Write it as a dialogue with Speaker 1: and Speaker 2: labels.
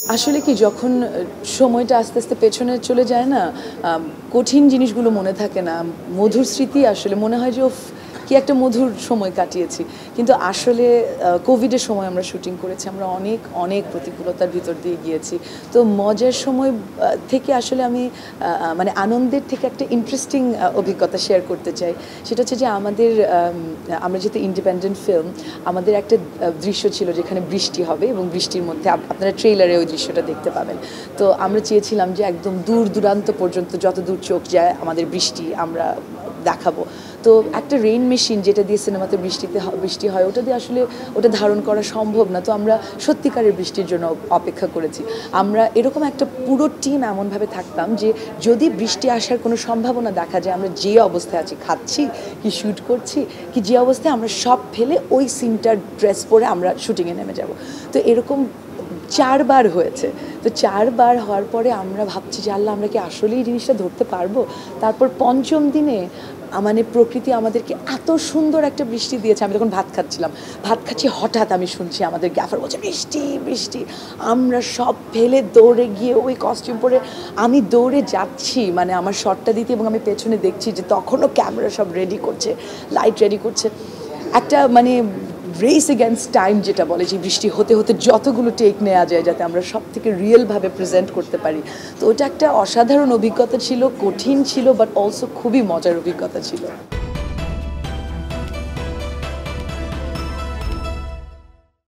Speaker 1: আসলে কি যখন সময়টা আস্তে আস্তে পেছনে চলে যায় না, কঠিন জিনিসগুলো মনে থাকে না, মধুর স্মৃতি আসলে মনে হয় যে উফ কি একটা মধুর সময় কাটিয়েছি। কিন্তু আসলে কোভিডের সময় আমরা শুটিং করেছি, আমরা অনেক অনেক প্রতিকূলতার ভিতর দিয়ে গিয়েছি। তো মজার সময় থেকে আসলে আমি মানে আনন্দের থেকে একটা ইন্টারেস্টিং অভিজ্ঞতা শেয়ার করতে চাই। সেটা হচ্ছে যে আমরা যেহেতু ইন্ডিপেন্ডেন্ট ফিল্ম, আমাদের একটা দৃশ্য ছিল যেখানে বৃষ্টি হবে এবং বৃষ্টির মধ্যে আপনারা ট্রেইলারে ওই দৃশ্যটা দেখতে পাবেন। তো আমরা চেয়েছিলাম যে একদম দূর দূরান্ত পর্যন্ত যত দূর চোখ যায় আমাদের বৃষ্টি আমরা দেখাবো। তো একটা রেইন মেশিন যেটা দিয়ে সিনেমাতে বৃষ্টি হয় ওটা দিয়ে আসলে ওটা ধারণ করা সম্ভব না। তো আমরা সত্যিকারের বৃষ্টির জন্য অপেক্ষা করেছি। আমরা এরকম একটা পুরো টিম এমনভাবে থাকতাম যে যদি বৃষ্টি আসার কোনো সম্ভাবনা দেখা যায়, আমরা যে অবস্থায় আছি, খাচ্ছি কি শ্যুট করছি কি যে অবস্থায়, আমরা সব ফেলে ওই সিনটার ড্রেস পরে আমরা শুটিংয়ে নেমে যাব। তো এরকম 4 বার হয়েছে। তো 4 বার হওয়ার পরে আমরা ভাবছি যে আল্লাহ আমরা কি আসলেই জিনিসটা ধরতে পারবো। তারপর পঞ্চম দিনে মানে প্রকৃতি আমাদেরকে এত সুন্দর একটা বৃষ্টি দিয়েছে। আমি তখন ভাত খাচ্ছি, হঠাৎ আমি শুনছি আমাদের গ্যাফার বলছে বৃষ্টি বৃষ্টি। আমরা সব ফেলে দৌড়ে গিয়ে ওই কস্টিউম পরে আমি দৌড়ে যাচ্ছি মানে আমার শটটা দিতে, এবং আমি পেছনে দেখছি যে তখনও ক্যামেরা সব রেডি করছে, লাইট রেডি করছে। একটা মানে রেস এগেন্স্ট টাইম যেটা বলে, যে বৃষ্টি হতে হতে যতগুলো টেক নেওয়া যায় যাতে আমরা সব থেকে রিয়েলভাবে প্রেজেন্ট করতে পারি। তো ওটা একটা অসাধারণ অভিজ্ঞতা ছিল, কঠিন ছিল, বাট অলসো খুবই মজার অভিজ্ঞতা ছিল।